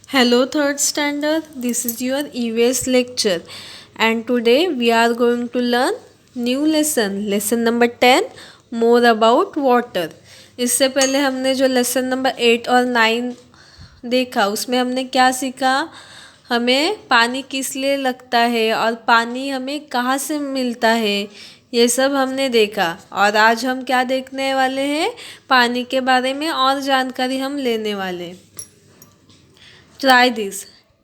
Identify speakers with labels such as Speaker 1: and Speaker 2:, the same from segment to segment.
Speaker 1: Hello, third standard. This is your EVS lecture, and today we are going to learn new lesson number 10, more about water. इससे पहले हमने जो lesson number 8 और 9 देखा उसमें हमने क्या सीखा, हमें पानी किस लिए लगता है और पानी हमें कहाँ से मिलता है, ये सब हमने देखा। और आज हम क्या देखने वाले हैं, पानी के बारे में और जानकारी हम लेने वाले हैं। Try this.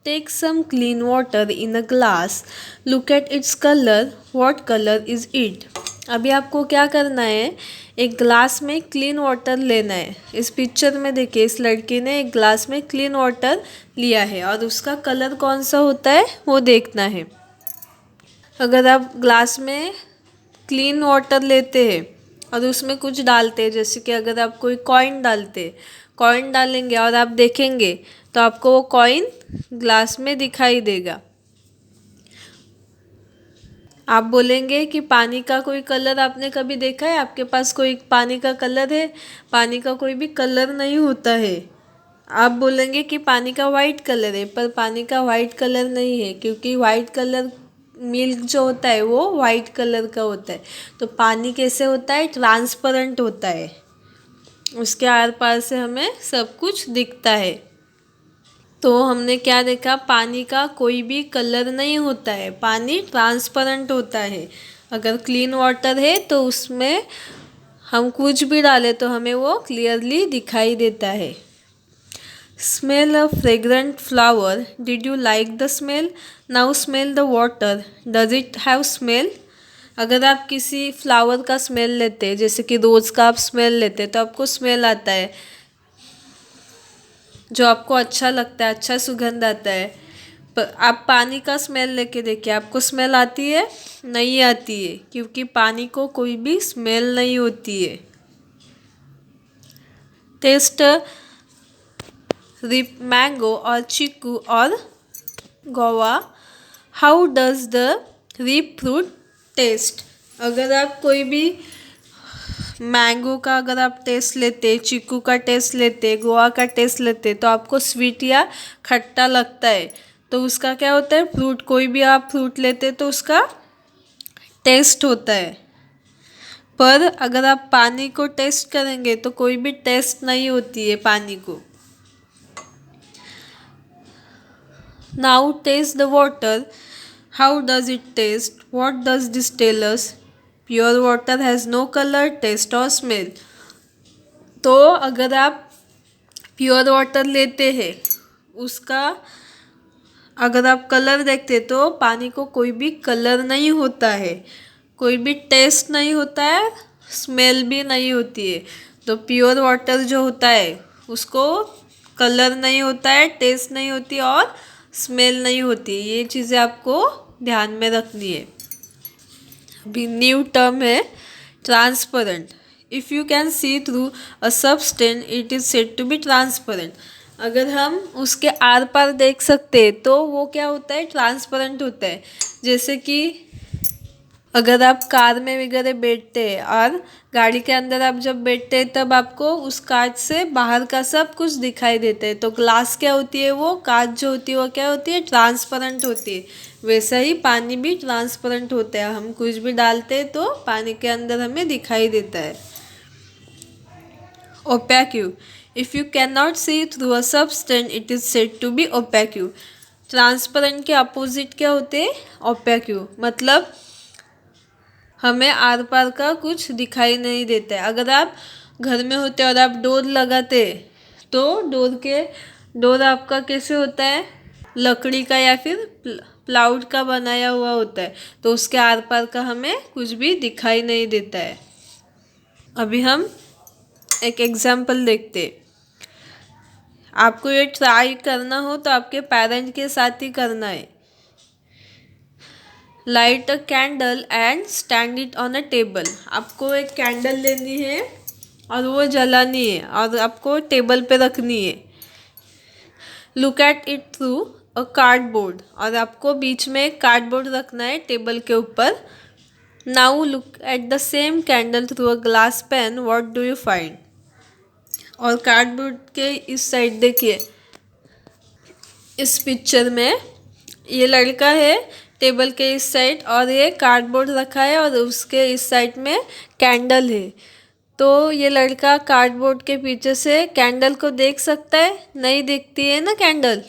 Speaker 1: Take some clean water in a glass. Look at its color. What color is it? अभी आपको क्या करना है, एक ग्लास में क्लीन वाटर लेना है। इस पिक्चर में देखिए, इस लड़की ने एक ग्लास में क्लीन वाटर लिया है और उसका कलर कौन सा होता है वो देखना है। अगर आप ग्लास में क्लीन वाटर लेते हैं और उसमें कुछ डालते हैं, जैसे कि अगर आप कोई कॉइन डालेंगे और आप देखेंगे तो आपको वो कॉइन ग्लास में दिखाई देगा। आप बोलेंगे कि पानी का कोई कलर आपने कभी देखा है, आपके पास कोई पानी का कलर है? पानी का कोई भी कलर नहीं होता है। आप बोलेंगे कि पानी का वाइट कलर है, पर पानी का वाइट कलर नहीं है, क्योंकि वाइट कलर मिल्क जो होता है वो वाइट कलर का होता है। तो पानी कैसे होता है, ट्रांसपेरेंट होता है, उसके आर पार से हमें सब कुछ दिखता है। तो हमने क्या देखा, पानी का कोई भी कलर नहीं होता है, पानी ट्रांसपेरेंट होता है। अगर क्लीन वाटर है तो उसमें हम कुछ भी डालें तो हमें वो क्लियरली दिखाई देता है। Smell a fragrant flower, did you like the smell? Now smell the water, does it have smell? अगर आप किसी फ्लावर का स्मेल लेते हैं, जैसे कि रोज़ का आप स्मेल लेते हैं, तो आपको स्मेल आता है जो आपको अच्छा लगता है, अच्छा सुगंध आता है। पर आप पानी का स्मेल लेके देखिए, आपको स्मेल आती है? नहीं आती है, क्योंकि पानी को कोई भी स्मेल नहीं होती है। टेस्ट रिप मैंगो और चीकू और guava, how does the ripe fruit taste? अगर आप कोई भी मैंगो का अगर आप टेस्ट लेते, चीकू का टेस्ट लेते, गोवा का टेस्ट लेते, तो आपको स्वीट या खट्टा लगता है। तो उसका क्या होता है, फ्रूट, कोई भी आप फ्रूट लेते तो उसका टेस्ट होता है। पर अगर आप पानी को टेस्ट करेंगे तो कोई भी टेस्ट नहीं होती है पानी को। Now taste the water, how does it taste? What does this tell us? Pure water has no colour, taste और स्मेल। तो अगर आप प्योर वाटर लेते हैं, उसका अगर आप कलर देखते तो पानी को कोई भी कलर नहीं होता है, कोई भी टेस्ट नहीं होता है, स्मेल भी नहीं होती है। तो प्योर वाटर जो होता है उसको कलर नहीं होता है, टेस्ट नहीं होती और स्मेल नहीं होती। ये चीज़ें आपको ध्यान में रखनी है। अभी न्यू टर्म है transparent. If you can see through a substance it is said to be transparent. अगर हम उसके आर पार देख सकते हैं तो वो क्या होता है, ट्रांसपेरेंट होता है। जैसे कि अगर आप कार में वगैरह बैठते हैं और गाड़ी के अंदर आप जब बैठते हैं तब आपको उस कांच से बाहर का सब कुछ दिखाई देता है। तो ग्लास क्या होती है, वो कांच जो होती है वो क्या होती है, ट्रांसपेरेंट होती है। वैसा ही पानी भी ट्रांसपेरेंट होता है, हम कुछ भी डालते हैं तो पानी के अंदर हमें दिखाई देता है। Opaque, if you can not see through a substance it is said to be opaque. Transparent के अपोजिट क्या होते हैं, ओपैक्यू। मतलब हमें आर पार का कुछ दिखाई नहीं देता है। अगर आप घर में होते और आप डोर लगाते तो डोर आपका कैसे होता है, लकड़ी का या फिर प्लाउड का बनाया हुआ होता है, तो उसके आर पार का हमें कुछ भी दिखाई नहीं देता है। अभी हम एक एग्जाम्पल देखते। आपको ये ट्राई करना हो तो आपके पेरेंट के साथ ही करना है। Light a candle and stand it on a table. आपको एक कैंडल लेनी है और वो जलानी है और आपको टेबल पे रखनी है। Look at it through a cardboard, और आपको बीच में एक कार्डबोर्ड रखना है टेबल के ऊपर। Now look at the same candle through a glass pen, what do you find? और कार्डबोर्ड के इस साइड देखिए, इस पिक्चर में ये लड़का है टेबल के इस साइड और ये कार्डबोर्ड रखा है और उसके इस साइड में कैंडल है। तो ये लड़का कार्डबोर्ड के पीछे से कैंडल को देख सकता है? नहीं दिखती है ना कैंडल।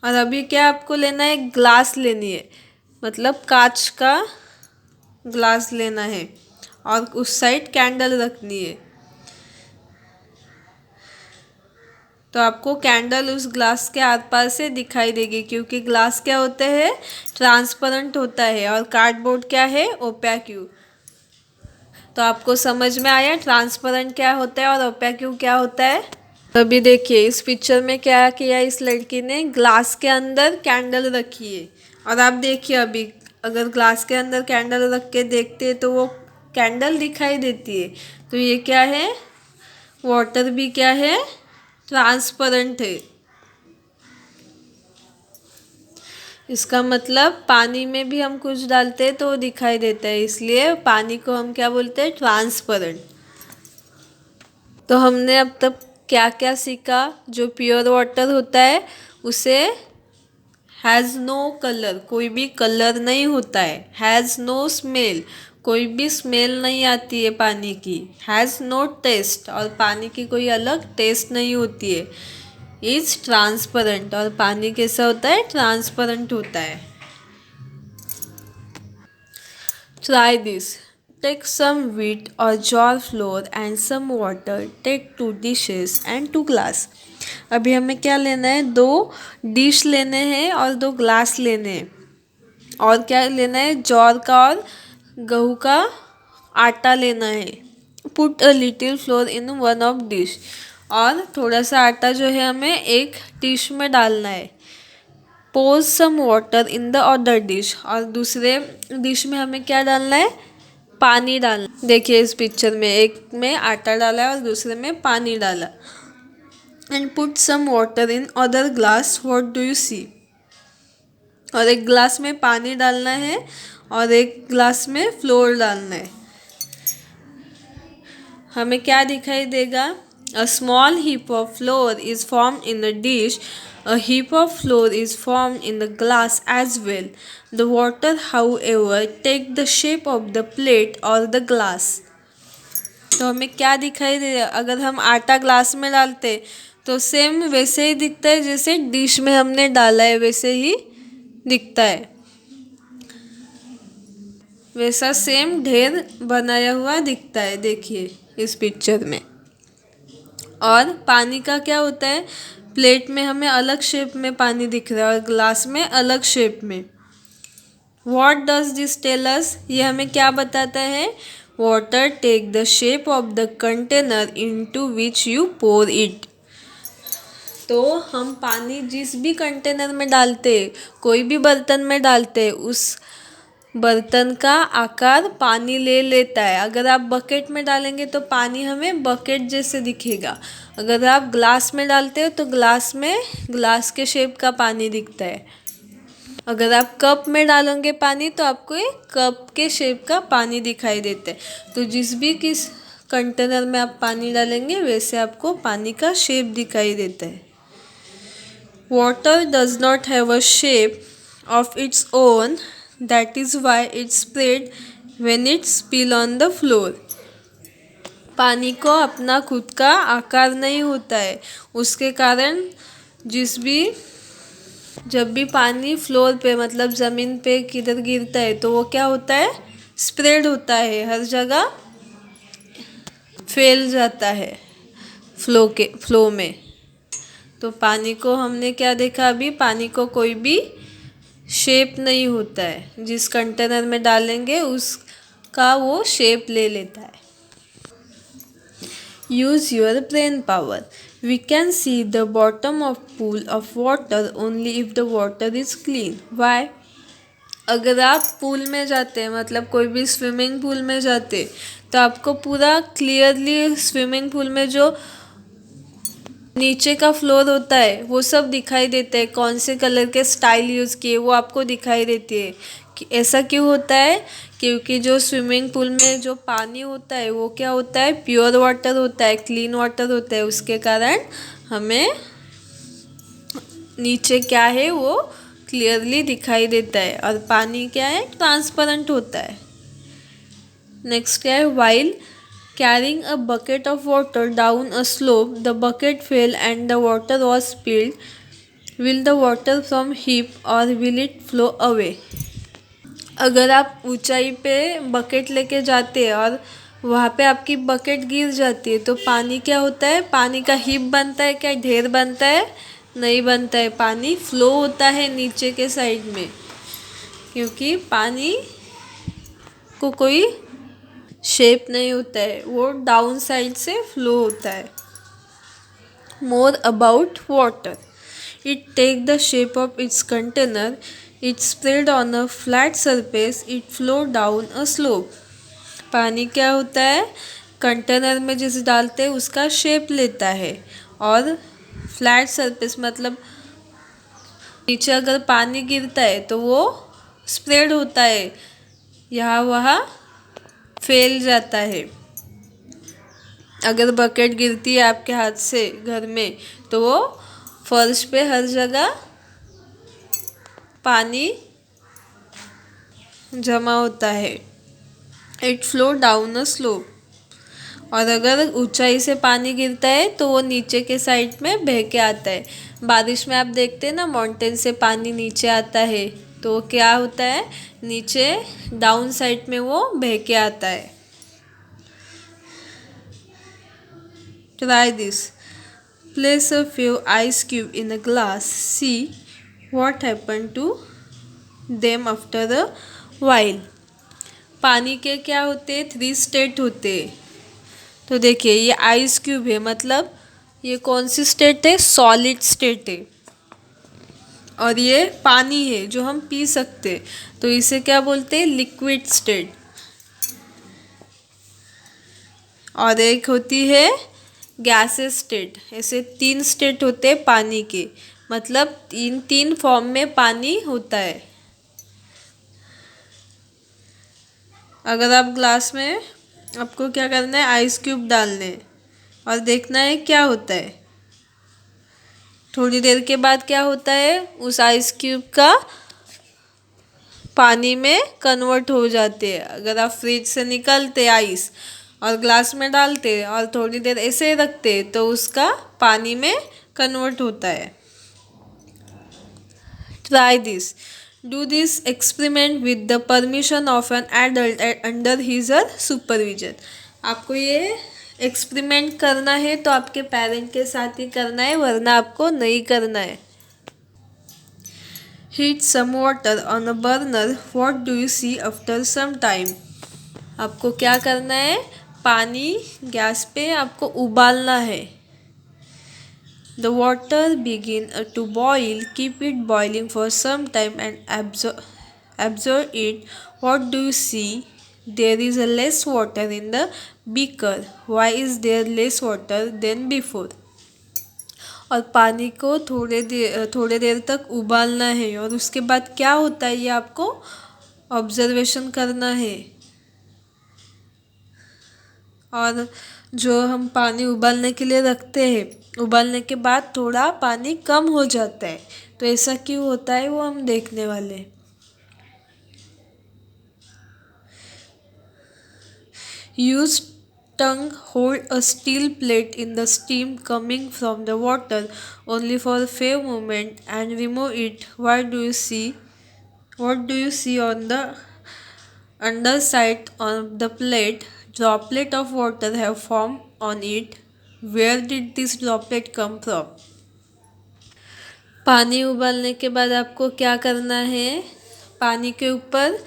Speaker 1: और अभी क्या आपको लेना है? ग्लास लेनी है, मतलब कांच का ग्लास लेना है और उस साइड कैंडल रखनी है। तो आपको कैंडल उस ग्लास के आर पार से दिखाई देगी, क्योंकि ग्लास क्या होते हैं? ट्रांसपेरेंट होता है और कार्डबोर्ड क्या है? ओपैक्यू। तो आपको समझ में आया ट्रांसपेरेंट क्या होता है और ओपैक्यू क्या होता है? अभी देखिए इस पिक्चर में क्या किया इस लड़की ने, ग्लास के अंदर कैंडल रखी है। और आप देखिए अभी अगर ग्लास के अंदर कैंडल रख के देखते हैं तो वो कैंडल दिखाई देती है। तो ये क्या है? वाटर भी क्या है? ट्रांसपेरेंट है। इसका मतलब पानी में भी हम कुछ डालते हैं तो वो दिखाई देता है, इसलिए पानी को हम क्या बोलते हैं? ट्रांसपेरेंट। तो हमने अब तक क्या क्या सीखा? जो प्योर वाटर होता है उसे हैज़ नो कलर, कोई भी कलर नहीं होता है। हैज़ नो स्मेल, कोई भी स्मेल नहीं आती है पानी की। हैज़ नो टेस्ट, और पानी की कोई अलग टेस्ट नहीं होती है। इज़ ट्रांसपेरेंट, और पानी कैसा होता है? ट्रांसपेरेंट होता है। Try this. Take some wheat or jar flour and some water. Take 2 dishes and 2 glass. अभी हमें क्या लेना है? 2 डिश लेने हैं और 2 ग्लास लेने हैं। और क्या लेना है? जौर का और गेहूँ का आटा लेना है। Put a little floor in one of dish, और थोड़ा सा आटा जो है हमें एक डिश में डालना है। Pour some water in the other dish, और दूसरे डिश में हमें क्या डालना है? पानी डालना। देखिए इस पिक्चर में एक में आटा डाला है और दूसरे में पानी डाला। And put some water in other glass, what do you see? और एक ग्लास में पानी डालना है और एक ग्लास में फ्लोर डालना है। हमें क्या दिखाई देगा? A small heap of flour is form in a dish, a heap of flour is form in the glass as well. The water however take the shape of the plate और the glass. तो हमें क्या दिखाई दे? अगर हम आटा glass में डालते तो सेम वैसे ही दिखता है जैसे डिश में हमने डाला है, वैसे ही दिखता है। वैसा सेम ढेर बनाया हुआ दिखता है, देखिए इस पिक्चर में। और पानी का क्या होता है? प्लेट में हमें अलग शेप में पानी दिख रहा है और ग्लास में अलग शेप में। What does this tell us? ये हमें क्या बताता है? Water take the shape of the container into which you pour it. तो हम पानी जिस भी कंटेनर में डालते, कोई भी बर्तन में डालते, उस बर्तन का आकार पानी ले लेता है। अगर आप बकेट में डालेंगे तो पानी हमें बकेट जैसे दिखेगा। अगर आप ग्लास में डालते हो तो ग्लास में ग्लास के शेप का पानी दिखता है। अगर आप कप में डालोगे पानी तो आपको एक कप के शेप का पानी दिखाई देता है। तो जिस भी किस कंटेनर में आप पानी डालेंगे वैसे आपको पानी का शेप दिखाई देता है। Water does not have a shape of its own, that is why it spread when it spill on the floor. पानी को अपना खुद का आकार नहीं होता है, उसके कारण जब भी पानी फ्लोर पे मतलब ज़मीन पे किधर गिरता है तो वो क्या होता है? स्प्रेड होता है, हर जगह फैल जाता है फ्लो में। तो पानी को हमने क्या देखा अभी? पानी को कोई भी शेप नहीं होता है, जिस कंटेनर में डालेंगे उसका वो शेप ले लेता है। Use your brain power. We can see the bottom of pool of water only if the water is clean. Why? अगर आप पूल में जाते हैं, मतलब कोई भी स्विमिंग पूल में जाते, तो आपको पूरा क्लियरली स्विमिंग पूल में जो नीचे का फ्लोर होता है वो सब दिखाई देता है। कौन से कलर के स्टाइल यूज़ किए वो आपको दिखाई देती है। कि ऐसा क्यों होता है? क्योंकि जो स्विमिंग पूल में जो पानी होता है वो क्या होता है, प्योर वाटर होता है, क्लीन वाटर होता है, उसके कारण हमें नीचे क्या है वो क्लियरली दिखाई देता है, और पानी क्या है, ट्रांसपेरेंट होता है। नेक्स्ट क्या है, while carrying a bucket of water down a slope the bucket fail and the water was spilled, will the water from heap और विल इट फ्लो अवे। अगर आप ऊंचाई पे बकेट लेके जाते हैं और वहाँ पे आपकी बकेट गिर जाती है तो पानी क्या होता है, पानी का हीप बनता है क्या, ढेर बनता है, नहीं बनता है, पानी फ्लो होता है नीचे के साइड में, क्योंकि पानी को कोई शेप नहीं होता है, वो डाउन साइड से फ्लो होता है। More about water, it take the shape of its container, it spread on a flat surface, it flow down a slope। पानी क्या होता है, कंटेनर में जिसे डालते हैं उसका शेप लेता है, और फ्लैट सरफेस मतलब नीचे अगर पानी गिरता है तो वो स्प्रेड होता है, यहाँ वहाँ फैल जाता है। अगर बकेट गिरती है आपके हाथ से घर में तो वो फर्श पे हर जगह पानी जमा होता है। It flow down a slope, और अगर ऊंचाई से पानी गिरता है तो वो नीचे के साइड में बह के आता है। बारिश में आप देखते हैं ना, माउंटेन से पानी नीचे आता है तो क्या होता है, नीचे डाउन साइड में वो बह के आता है। Try this, place a few ice cube in a glass, see what happen to them after a while. पानी के क्या होते हैं, 3 स्टेट होते हैं। तो देखिए ये आइस क्यूब है, मतलब ये कौन सी स्टेट है, सॉलिड स्टेट है, और ये पानी है जो हम पी सकते हैं, तो इसे क्या बोलते हैं, लिक्विड स्टेट। और एक होती है गैसेस स्टेट। ऐसे 3 स्टेट होते हैं पानी के, मतलब तीन तीन फॉर्म में पानी होता है। अगर आप ग्लास में, आपको क्या करना है, आइस क्यूब डालने हैं और देखना है क्या होता है। थोड़ी देर के बाद क्या होता है, उस आइस क्यूब का पानी में कन्वर्ट हो जाते हैं। अगर आप फ्रिज से निकालते आइस और ग्लास में डालते और थोड़ी देर ऐसे रखते तो उसका पानी में कन्वर्ट होता है। Try this, do this experiment with the permission of an adult under his और सुपरविजन। आपको ये एक्सपेरिमेंट करना है तो आपके पेरेंट के साथ ही करना है, वरना आपको नहीं करना है। Heat some water on a burner, what do you see after some time. आपको क्या करना है, पानी गैस पे आपको उबालना है। The water begin to boil, keep it boiling for some time and absorb it, what do you see, there is a less water in the beaker, why is there less water than before। और पानी को थोड़े देर तक उबालना है, और उसके बाद क्या होता है ये आपको ऑब्जर्वेशन करना है। और जो हम पानी उबालने के लिए रखते हैं, उबालने के बाद थोड़ा पानी कम हो जाता है, तो ऐसा क्यों होता है वो हम देखने वाले हैं। Use tong hold a steel plate in the steam coming from the water only for few moment and remove it, what do you see on the underside of the plate, droplet of water have formed on it, where did this droplet come from। पानी उबालने के बाद आपको क्या करना है, पानी के ऊपर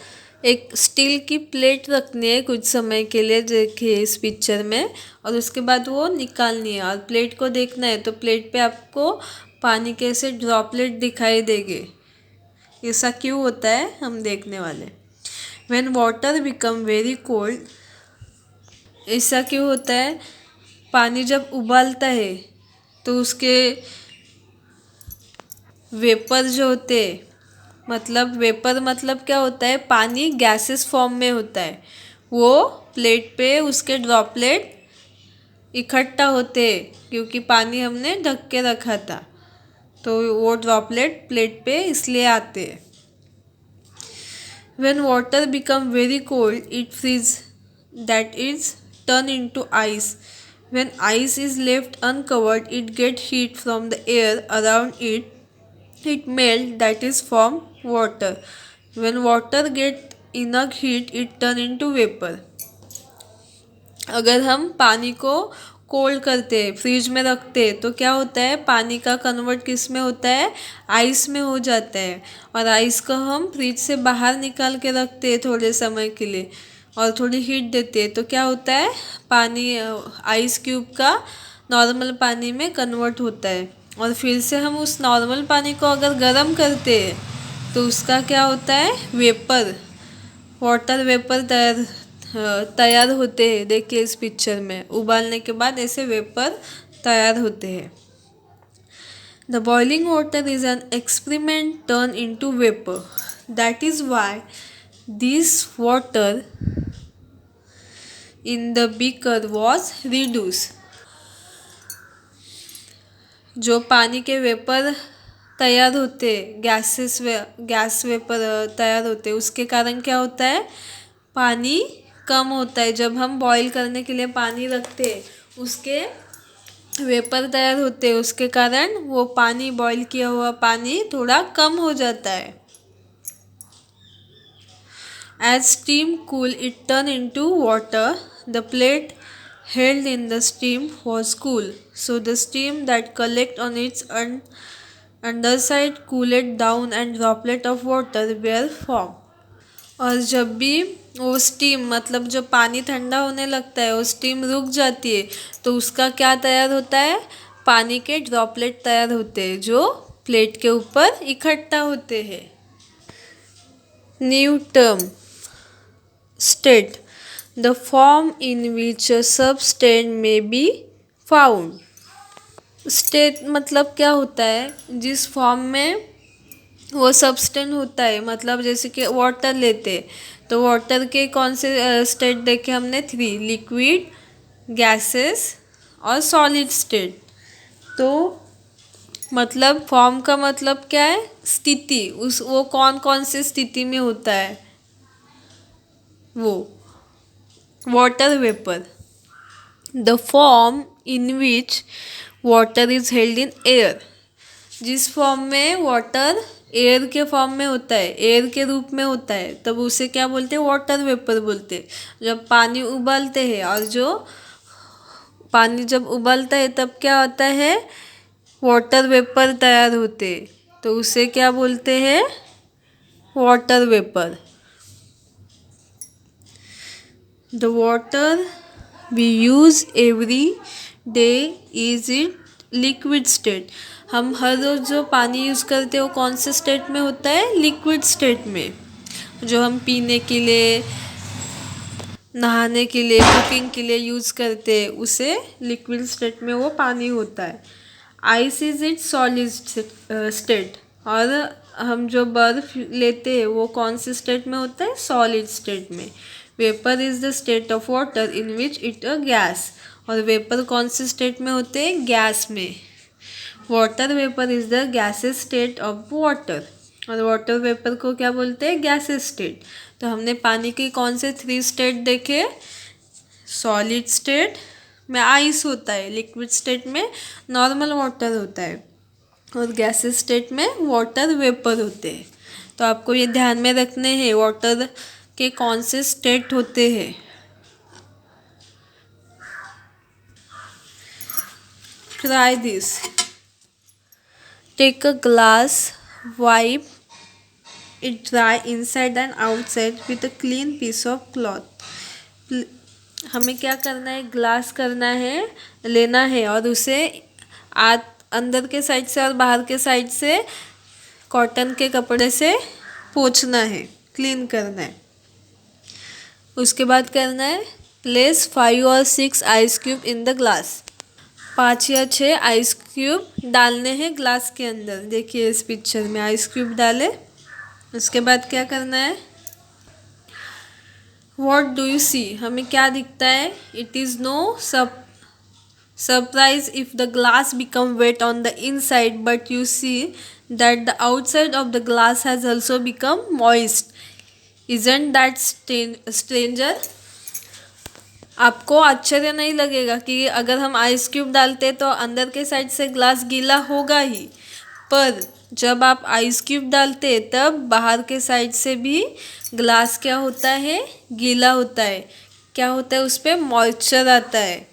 Speaker 1: एक स्टील की प्लेट रखनी है कुछ समय के लिए, देखिए इस पिक्चर में, और उसके बाद वो निकालनी है और प्लेट को देखना है, तो प्लेट पे आपको पानी के ऐसे ड्रॉपलेट दिखाई देंगे। ऐसा क्यों होता है हम देखने वाले। When water become very cold, ऐसा क्यों होता है, पानी जब उबालता है तो उसके वेपर जो होते हैं, मतलब वेपर मतलब क्या होता है, पानी गैसेस फॉर्म में होता है, वो प्लेट पे उसके ड्रॉपलेट इकट्ठा होते हैं क्योंकि पानी हमने ढक के रखा था, तो वो ड्रॉपलेट प्लेट पे इसलिए आते हैं। When water become very cold, it freezes, that is, turn into ice. When ice is left uncovered, it gets heat from the air around it. It melts, that is, form water. When water get enough heat, it turn into vapor. अगर हम पानी को cold करते हैं, fridge में रखते हैं, तो क्या होता है, पानी का कन्वर्ट किस में होता है, आइस में हो जाता है। और आइस को हम फ्रिज से बाहर निकाल के रखते हैं थोड़े समय के लिए और थोड़ी हीट देते हैं, तो क्या होता है, पानी आइस क्यूब का नॉर्मल पानी में कन्वर्ट होता है। और फिर से हम उस नॉर्मल पानी को अगर गर्म करते हैं तो उसका क्या होता है, वेपर, वाटर वेपर तैयार होते हैं। देखिए इस पिक्चर में उबालने के बाद ऐसे वेपर तैयार होते हैं। The boiling water is an experiment turn into vapour, that is why this water in the beaker was reduce. जो पानी के वेपर तैयार होते, गैस वेपर तैयार होते, उसके कारण क्या होता है, पानी कम होता है। जब हम बॉईल करने के लिए पानी रखते उसके वेपर तैयार होते, उसके कारण वो पानी, बॉईल किया हुआ पानी थोड़ा कम हो जाता है। As steam cool it turn into water, the plate held in the steam was cool, so the steam that collect on its underside cooled down and droplet of water were formed. और जब भी वो steam मतलब जब पानी ठंडा होने लगता है, वो स्टीम रुक जाती है, तो उसका क्या तैयार होता है, पानी के ड्रॉपलेट तैयार होते हैं जो प्लेट के ऊपर इकट्ठा होते हैं। New term state, the form in which a substance में बी फाउंड। स्टेट मतलब क्या होता है, जिस फॉर्म में वो सबस्टेंस होता है। मतलब जैसे कि वाटर लेते, तो वाटर के कौन से स्टेट देखे हमने, 3, लिक्विड, गैसेस और सॉलिड स्टेट। तो मतलब फॉर्म का मतलब क्या है, स्थिति, उस वो कौन कौन से स्थिति में होता है, वो water vapour. The form in which water is held in air, जिस फॉर्म में वाटर एयर के फॉर्म में होता है, एयर के रूप में होता है, तब उसे क्या बोलते हैं, वाटर वेपर बोलते हैं। जब पानी उबालते हैं, और जो पानी जब उबलता है तब क्या होता है, वाटर वेपर तैयार होते, तो उसे क्या बोलते हैं, water vapour. The water we use every day is in liquid state. हम हर रोज़ जो पानी यूज़ करते हैं वो कौन से स्टेट में होता है, लिक्विड स्टेट में। जो हम पीने के लिए, नहाने के लिए, कुकिंग के लिए यूज़ करते हैं, उसे लिक्विड स्टेट में वो पानी होता है। Ice is it solid state, और हम जो बर्फ लेते हैं वो कौन से स्टेट में होता है, सॉलिड स्टेट में। Vapour is the state of water in which it a gas, और वेपर कौन से स्टेट में होते हैं, गैस में। Water vapour is the gases state of water, और वाटर वेपर को क्या बोलते हैं, गैसेस स्टेट। तो हमने पानी के कौन से 3 स्टेट देखे, सॉलिड स्टेट में आइस होता है, लिक्विड स्टेट में नॉर्मल वाटर होता है, और गैसेस स्टेट में वाटर वेपर होते हैं। तो आपको ये ध्यान में रखने हैं वाटर के कौन से स्टेट होते हैं। Try this, take a glass, wipe it dry inside and outside with a clean piece of cloth. हमें क्या करना है, ग्लास करना है, लेना है, और उसे अंदर के साइड से और बाहर के साइड से कॉटन के कपड़े से पोंछना है, क्लीन करना है। उसके बाद करना है, प्लेस 5 और 6 ice cube in the glass. 5 या 6 आइस क्यूब डालने हैं ग्लास के अंदर। देखिए इस पिक्चर में आइस क्यूब डाले, उसके बाद क्या करना है? वॉट डू यू सी, हमें क्या दिखता है? It is no surprise if the glass become wet on the inside, but you see that the outside of the glass has also become moist. Isn't that stranger? आपको आश्चर्य नहीं लगेगा कि अगर हम आइस क्यूब डालते तो अंदर के साइड से ग्लास गीला होगा ही, पर जब आप आइस क्यूब डालते तब बाहर के साइड से भी ग्लास क्या होता है? गीला होता है। क्या होता है? उस पर मॉइस्चर आता है।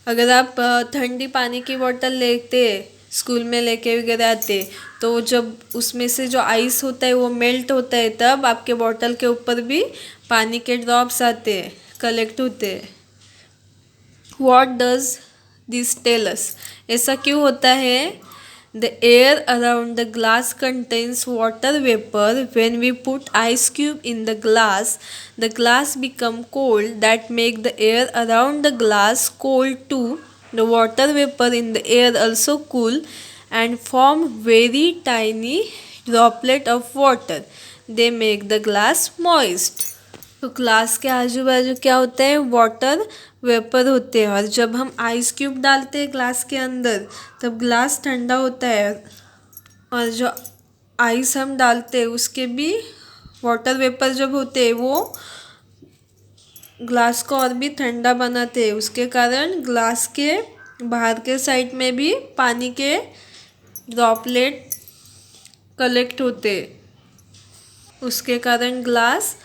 Speaker 1: अगर आप ठंडी पानी की बोतल लेते स्कूल में लेके वगैरह आते, तो जब उसमें से जो आइस होता है वो मेल्ट होता है, तब आपके बोतल के ऊपर भी पानी के ड्रॉप्स आते हैं, कलेक्ट होते हैं। What does this tell us, ऐसा क्यों होता है? The air around the glass contains water vapour. When we put ice cube in the glass become cold. That make the air around the glass cold too. The water vapor in the air also cool and form very tiny droplet of water. They make the glass moist. तो glass के आजू बाजू क्या होते हैं? Water vapour होते हैं। और जब हम आइस क्यूब डालते हैं ग्लास के अंदर, तब ग्लास ठंडा होता है, और जो आइस हम डालते हैं उसके भी वाटर वेपर जब होते हैं वो ग्लास को और भी ठंडा बनाते हैं। उसके कारण ग्लास के बाहर के साइड में भी पानी के ड्रॉपलेट कलेक्ट होते हैं। उसके कारण ग्लास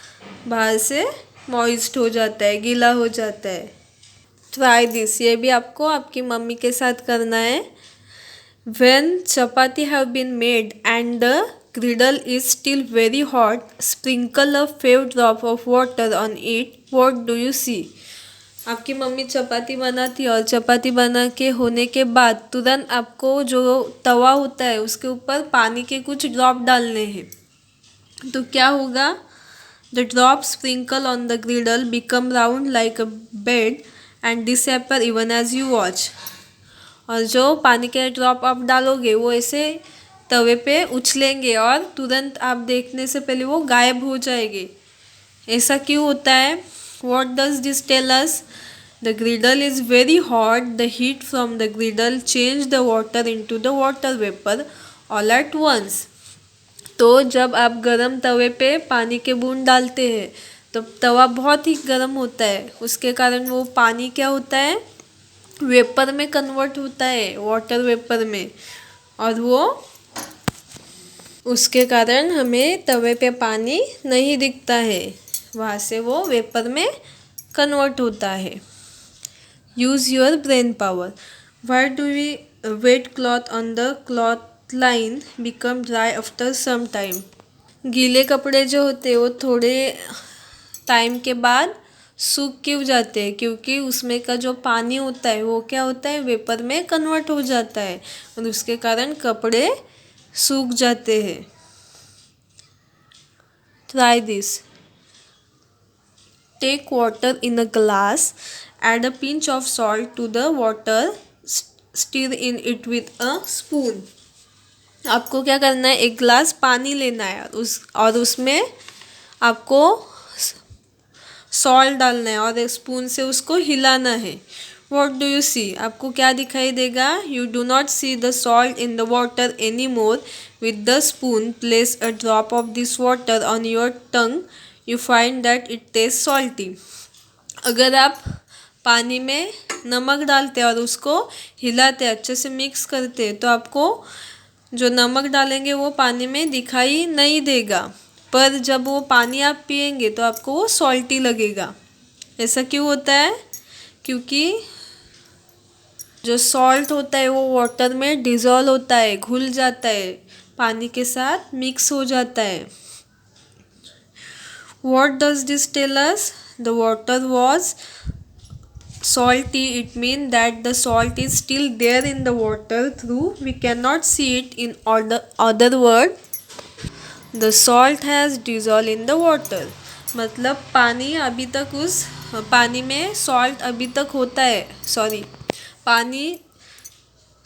Speaker 1: बाहर से मॉइस्ट हो जाता है, गीला हो जाता है। ट्राई दिस, ये भी आपको आपकी मम्मी के साथ करना है। When chapati have been made and the griddle is still very hot, sprinkle a few drop of water on it. What do you see? आपकी मम्मी चपाती बनाती है और चपाती बना के होने के बाद तुरंत आपको जो तवा होता है उसके ऊपर पानी के कुछ ड्रॉप डालने हैं। तो क्या होगा? The drops sprinkle on the griddle become round like a bed and disappear even as you watch. और जो पानी के ड्रॉप आप डालोगे वो ऐसे तवे पे उछलेंगे और तुरंत आप देखने से पहले वो गायब हो जाएंगे। ऐसा क्यों होता है? What does this tell us? The griddle is very hot. The heat from the griddle change the water into the water vapor all at once. तो जब आप गरम तवे पे पानी के बूंद डालते हैं तो तवा बहुत ही गर्म होता है, उसके कारण वो पानी क्या होता है? वेपर में कन्वर्ट होता है, वाटर वेपर में, और वो उसके कारण हमें तवे पे पानी नहीं दिखता है, वहाँ से वो वेपर में कन्वर्ट होता है। Use your brain power. Why do we wet cloth on the cloth line become dry after some time? गीले कपड़े जो होते हैं वो थोड़े टाइम के बाद सूख क्यों जाते हैं? क्योंकि उसमें का जो पानी होता है वो क्या होता है? वेपर में कन्वर्ट हो जाता है और उसके कारण कपड़े सूख जाते हैं। Try this. Take water in a glass, add a pinch of salt to the water, stir in it with a spoon. आपको क्या करना है? एक ग्लास पानी लेना है और उसमें आपको सॉल्ट डालना है और एक स्पून से उसको हिलाना है। What do you see? आपको क्या दिखाई देगा? You do not see the salt in the water anymore. With the spoon, place a drop of this water on your tongue. You find that it tastes salty. अगर आप पानी में नमक डालते हैं और उसको हिलाते अच्छे से मिक्स करते हैं तो आपको जो नमक डालेंगे वो पानी में दिखाई नहीं देगा, पर जब वो पानी आप पिएंगे तो आपको वो सॉल्टी लगेगा। ऐसा क्यों होता है? क्योंकि जो सॉल्ट होता है वो वाटर में डिज़ोल्व होता है, घुल जाता है, पानी के साथ मिक्स हो जाता है। What does this tell us? The water was salty. It means that the salt is still there in the water through we cannot see it. In other word, the salt has dissolved in the water. मतलब पानी अभी तक पानी में salt अभी तक होता है, पानी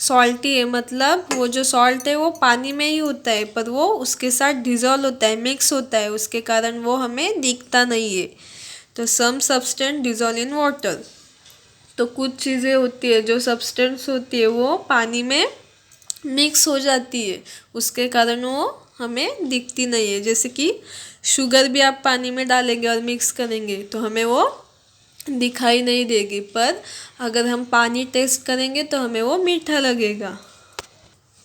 Speaker 1: सॉल्टी है, मतलब वो जो सॉल्ट है वो पानी में ही होता है, पर वो उसके साथ डिज़ोल्व होता है, मिक्स होता है, उसके कारण वो हमें दिखता नहीं है। तो some substance dissolve in water. तो कुछ चीज़ें होती है जो सब्सटेंस होती है वो पानी में मिक्स हो जाती है, उसके कारण वो हमें दिखती नहीं है। जैसे कि शुगर भी आप पानी में डालेंगे और मिक्स करेंगे तो हमें वो दिखाई नहीं देगी, पर अगर हम पानी टेस्ट करेंगे तो हमें वो मीठा लगेगा।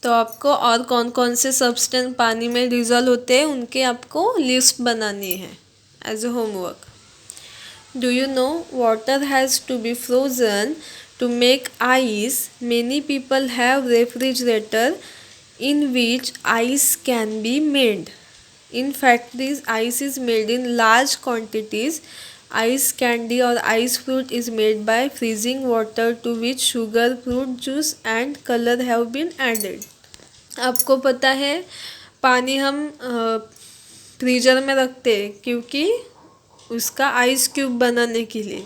Speaker 1: तो आपको और कौन कौन से सब्सटेंस पानी में डिज़ोल्व होते हैं उनके आपको लिस्ट बनानी है as a homework. Do you know water has to be frozen to make ice? Many people have refrigerator in which ice can be made. In factories, ice is made in large quantities. Ice candy or ice fruit is made by freezing water to which sugar, fruit juice and color have been added. आपको पता है पानी हम freezer में रखते हैं क्योंकि उसका आइस क्यूब बनाने के लिए,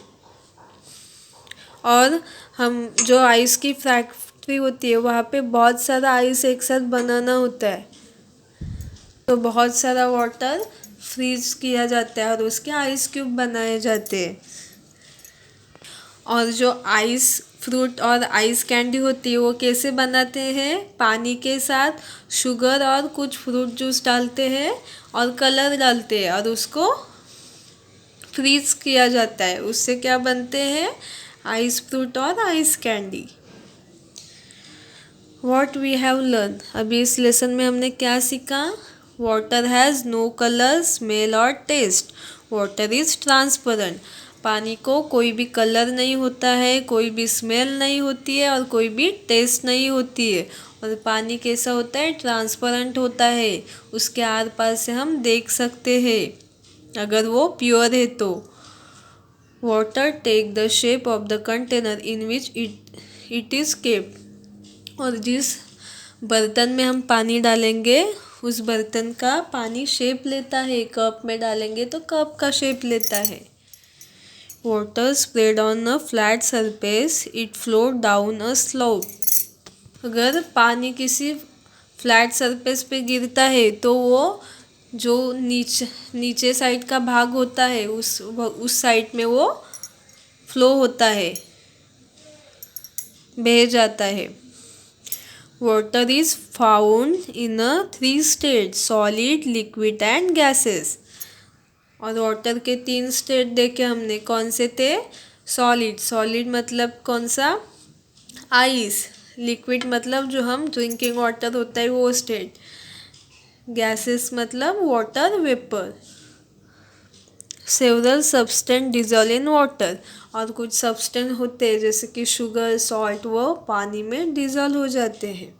Speaker 1: और हम जो आइस की फैक्ट्री होती है वहाँ पे बहुत सारा आइस एक साथ बनाना होता है, तो बहुत सारा वाटर फ्रीज किया जाता है और उसके आइस क्यूब बनाए जाते हैं। और जो आइस फ्रूट और आइस कैंडी होती है वो कैसे बनाते हैं? पानी के साथ शुगर और कुछ फ्रूट जूस डालते हैं और कलर डालते हैं और उसको फ्रीज किया जाता है, उससे क्या बनते हैं? आइस फ्रूट और ice candy. What we have learn, अभी इस लेसन में हमने क्या सीखा? Water has no colour, smell और टेस्ट। वाटर इज़ ट्रांसपेरेंट, पानी को कोई भी कलर नहीं होता है, कोई भी स्मेल नहीं होती है और कोई भी टेस्ट नहीं होती है। और पानी कैसा होता है? ट्रांसपेरेंट होता है, उसके आर पार से हम देख सकते हैं अगर वो प्योर है तो। Water take the shape of the container in which it is kept, और जिस बर्तन में हम पानी डालेंगे उस बर्तन का पानी शेप लेता है, कप में डालेंगे तो कप का शेप लेता है। Water spread on a flat surface it flow down a slope, अगर पानी किसी फ्लैट सरफेस पे गिरता है तो वो जो नीचे साइड का भाग होता है उस साइड में वो फ्लो होता है, बह जाता है। Water is found in a 3 state, solid, liquid and gases. और वाटर के 3 स्टेट देखे हमने, कौन से थे? सॉलिड, सॉलिड मतलब कौन सा? आइस। लिक्विड मतलब जो हम ड्रिंकिंग वाटर होता है वो स्टेट। गैसेस मतलब water vapour. Several substance dissolve in water, और कुछ सब्सटेंस होते हैं जैसे कि शुगर, सॉल्ट, वो पानी में डिजोल्व हो जाते हैं।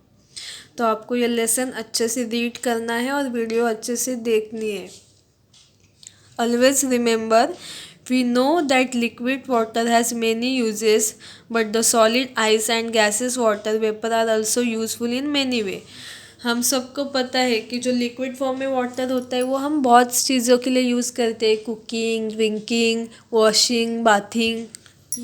Speaker 1: तो आपको ये लेसन अच्छे से रीड करना है और वीडियो अच्छे से देखनी है। Always remember, we know that liquid water has many uses, but the solid ice and gaseous water vapor are also useful in many way. हम सबको पता है कि जो लिक्विड फॉर्म में वाटर होता है वो हम बहुत चीज़ों के लिए यूज़ करते हैं, cooking, drinking, washing, bathing.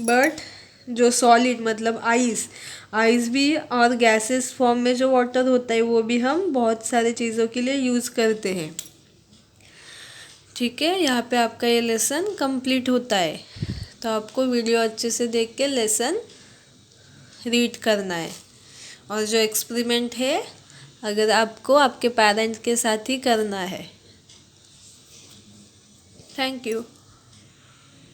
Speaker 1: But जो सॉलिड मतलब आइस, आइस भी और गैसेस फॉर्म में जो वाटर होता है वो भी हम बहुत सारे चीज़ों के लिए यूज़ करते हैं। ठीक है, यहाँ पे आपका ये लेसन कंप्लीट होता है। तो आपको वीडियो अच्छे से देख के लेसन रीड करना है, और जो एक्सपेरिमेंट है अगर आपको आपके पेरेंट्स के साथ ही करना है। Thank you.